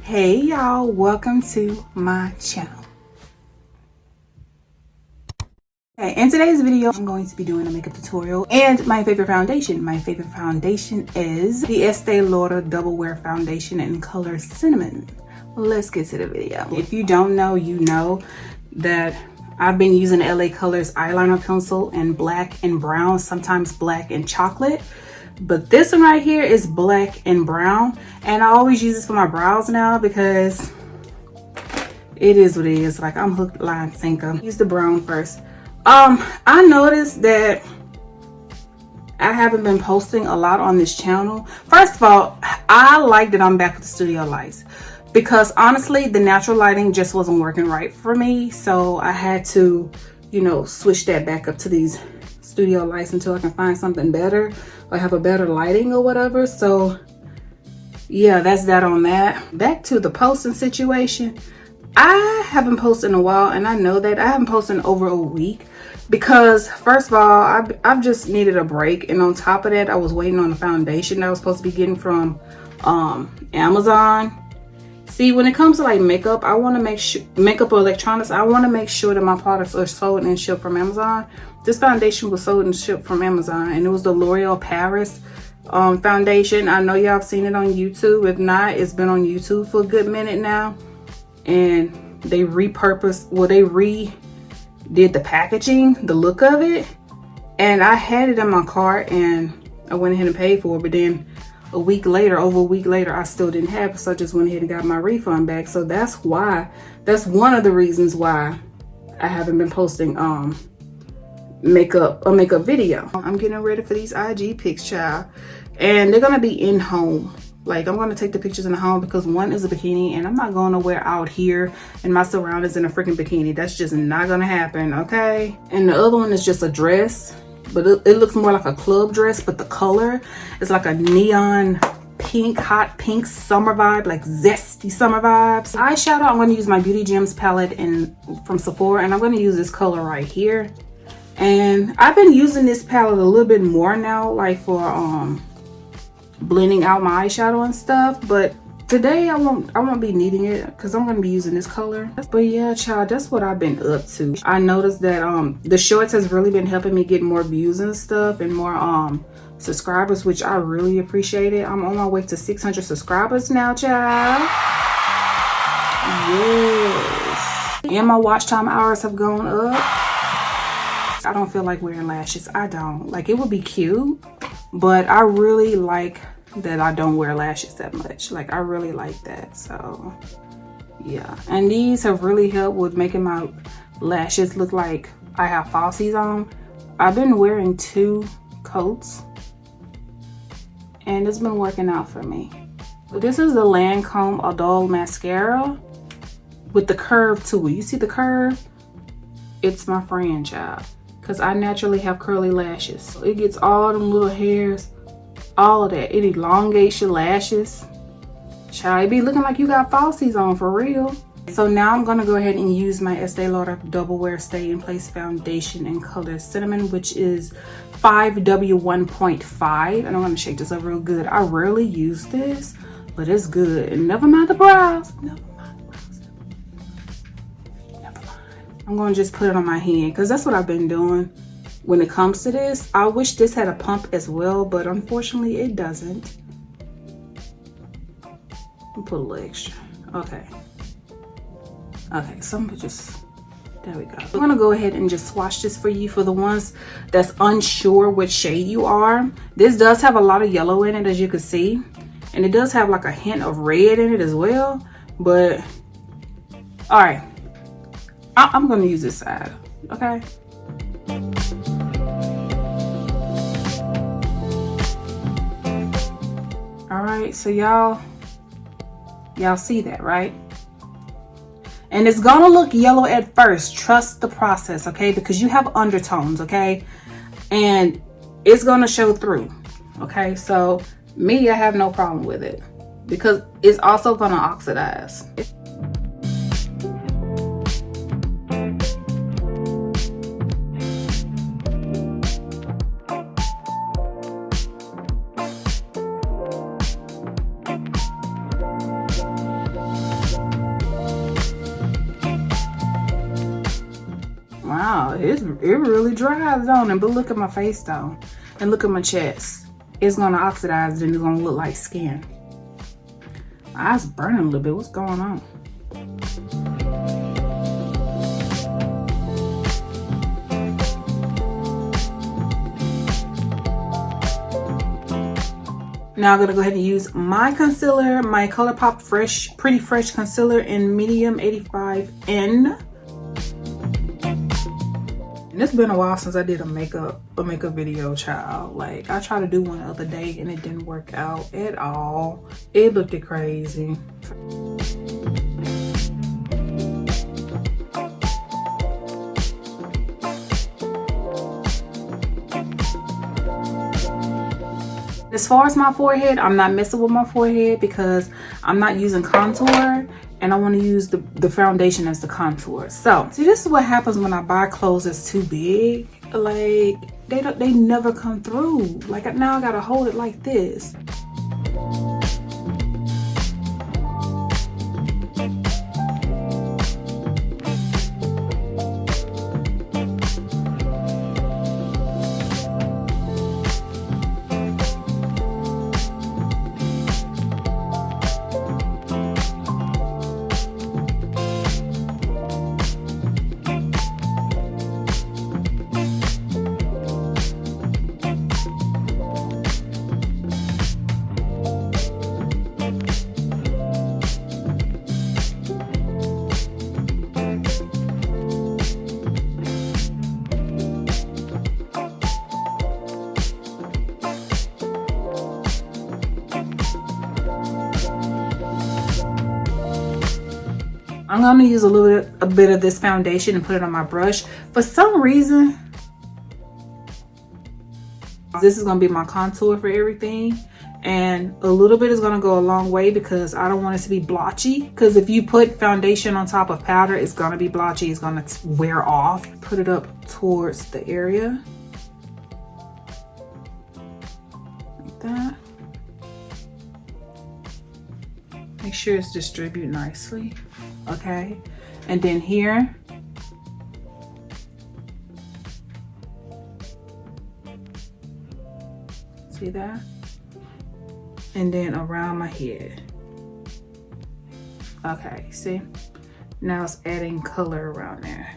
Hey y'all, welcome to my channel. Okay, in today's video, I'm going to be doing a makeup tutorial and my favorite foundation. My favorite foundation is the Estee Lauder Double Wear Foundation in color Cinnamon. Let's get to the video. If you don't know, you know that I've been using LA Colors eyeliner pencil in black and brown, sometimes black and chocolate. But this one right here is black and brown, and I always use this for my brows now because it is what it is. Like, I'm hooked, line, sinker. Use the brown first. I noticed that I haven't been posting a lot on this channel. First of all, I like that I'm back with the studio lights because honestly, the natural lighting just wasn't working right for me. So I had to, switch that back up to these studio lights until I can find something better or have a better lighting or whatever. So yeah, that's that on that. Back to the posting situation. I haven't posted in a while, and I know that I haven't posted in over a week because first of all, I've just needed a break, and on top of that, I was waiting on the foundation that I was supposed to be getting from Amazon. See, when it comes to like makeup, I want to make sure, makeup or electronics, I want to make sure that my products are sold and shipped from Amazon. This foundation was sold and shipped from Amazon, and it was the L'Oreal Paris foundation. I know y'all have seen it on YouTube. If not, it's been on YouTube for a good minute now. And they repurposed, well, they redid the packaging, the look of it. And I had it in my cart and I went ahead and paid for it. But then over a week later, I still didn't have it. So I just went ahead and got my refund back. So that's one of the reasons why I haven't been posting a makeup video. I'm getting ready for these IG pics, child. And they're gonna be in home. Like, I'm gonna take the pictures in the home because one is a bikini and I'm not going nowhere out here in my surroundings in a freaking bikini. That's just not gonna happen, okay? And the other one is just a dress, but it looks more like a club dress, but the color is like a neon pink, hot pink summer vibe, like zesty summer vibes. Eyeshadow, I'm gonna use my Beauty Gems palette from Sephora, and I'm gonna use this color right here. And I've been using this palette a little bit more now, like for blending out my eyeshadow and stuff, but today I won't be needing it because I'm going to be using this color. But yeah, child, that's what I've been up to. I noticed that the shorts has really been helping me get more views and stuff and more subscribers, which I really appreciate it. I'm on my way to 600 subscribers now, child. Yes. And my watch time hours have gone up. I don't feel like wearing lashes. I don't. Like, it would be cute, but I really like that I don't wear lashes that much. Like, I really like that. So yeah, and these have really helped with making my lashes look like I have falsies on. I've been wearing 2 coats and it's been working out for me. This is the Lancome Adult Mascara with the curve to it. You see the curve? It's my friend, child, because I naturally have curly lashes. So it gets all them little hairs, all of that. It elongates your lashes. Child, it be looking like you got falsies on for real. So now I'm gonna go ahead and use my Estee Lauder Double Wear Stay in Place Foundation in color Cinnamon, which is 5W1.5. And I'm gonna shake this up real good. I rarely use this, but it's good. And never mind the brows. I'm gonna just put it on my hand because that's what I've been doing when it comes to this. I wish this had a pump as well, but unfortunately it doesn't. I'll put a little extra. Okay, so I'm gonna just, there we go. I'm gonna go ahead and just swatch this for you for the ones that's unsure which shade you are. This does have a lot of yellow in it, as you can see, and it does have like a hint of red in it as well. But all right, I'm gonna use this side, okay? All right, so y'all see that, right? And it's gonna look yellow at first. Trust the process, okay? Because you have undertones, okay? And it's gonna show through, okay? So me, I have no problem with it because it's also gonna oxidize. Child, it really dries on it. But look at my face though. And look at my chest. It's gonna oxidize and it's gonna look like skin. My eyes burning a little bit. What's going on? Now I'm gonna go ahead and use my concealer, my ColourPop Pretty Fresh concealer in medium 85N. And it's been a while since I did a makeup video, child. Like, I tried to do one the other day and it didn't work out at all. It looked crazy. As far as my forehead, I'm not messing with my forehead because I'm not using contour and I want to use the foundation as the contour. So, see, this is what happens when I buy clothes that's too big. Like, they never come through. Like, now I gotta hold it like this. I'm gonna use a bit of this foundation and put it on my brush. For some reason, this is gonna be my contour for everything. And a little bit is gonna go a long way because I don't want it to be blotchy. Because if you put foundation on top of powder, it's gonna be blotchy, it's gonna wear off. Put it up towards the area. Like that. Make sure it's distributed nicely. Okay, and then here, see that? And then around my head. Okay, see? Now it's adding color around there.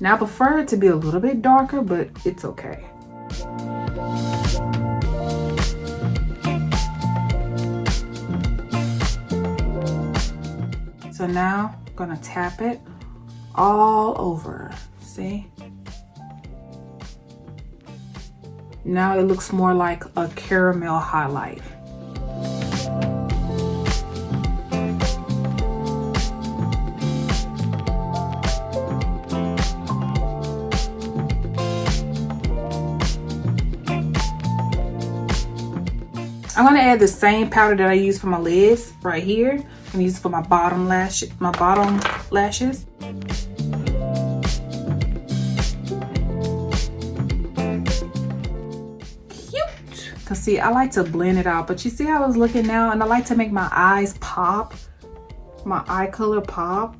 Now I prefer it to be a little bit darker, but it's okay. So now I'm gonna tap it all over, see? Now it looks more like a caramel highlight. I'm gonna add the same powder that I use for my lids right here. I'm gonna use it for my bottom lashes. Cute. Cause see, I like to blend it out, but you see how I was looking now, and I like to make my eyes pop, my eye color pop.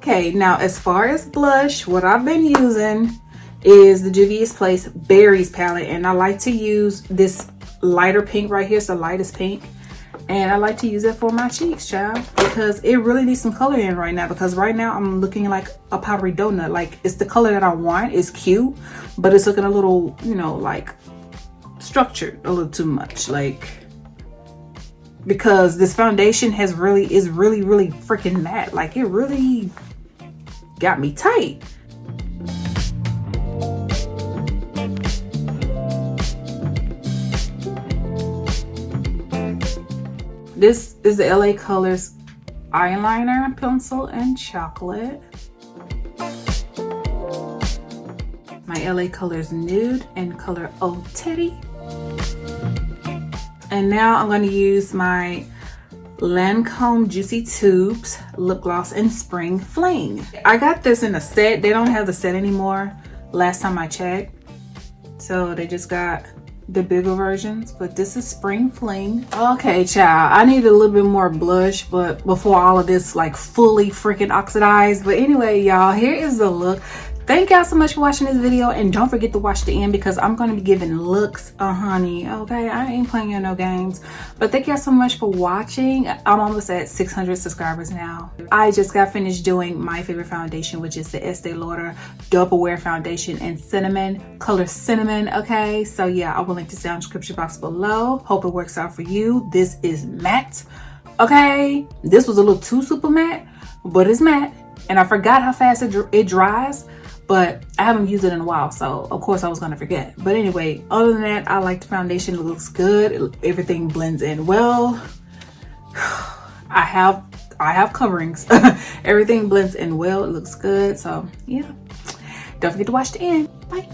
Okay, now as far as blush, what I've been using is the Juvia's Place Berries palette, and I like to use this lighter pink right here. It's the lightest pink, and I like to use it for my cheeks, child, because it really needs some color in right now, because right now I'm looking like a powdery donut. Like, it's the color that I want. It's cute, but it's looking a little, you know, like structured a little too much, like, because this foundation is really freaking matte. Like, it really got me tight. This is the LA Colors eyeliner pencil in chocolate. My LA Colors nude in color Oh Teddy. And now I'm going to use my Lancome Juicy Tubes lip gloss in Spring Fling. I got this in a set. They don't have the set anymore, last time I checked. So they just got the bigger versions, but this is Spring Fling. Okay, child, I need a little bit more blush, but before all of this like fully freaking oxidized. But anyway, y'all, here is the look. Thank y'all so much for watching this video, and don't forget to watch the end because I'm going to be giving looks, honey. Okay, I ain't playing no games. But thank y'all so much for watching. I'm almost at 600 subscribers now. I just got finished doing my favorite foundation, which is the Estee Lauder Double Wear Foundation in Cinnamon, color Cinnamon. Okay, so yeah, I will link this down in the description box below. Hope it works out for you. This is matte. Okay, this was a little too super matte, but it's matte, and I forgot how fast it dries. But I haven't used it in a while, so of course I was gonna forget. But anyway, other than that, I like the foundation. It looks good. Everything blends in well. I have coverings. Everything blends in well. It looks good. So yeah, don't forget to watch the end. Bye.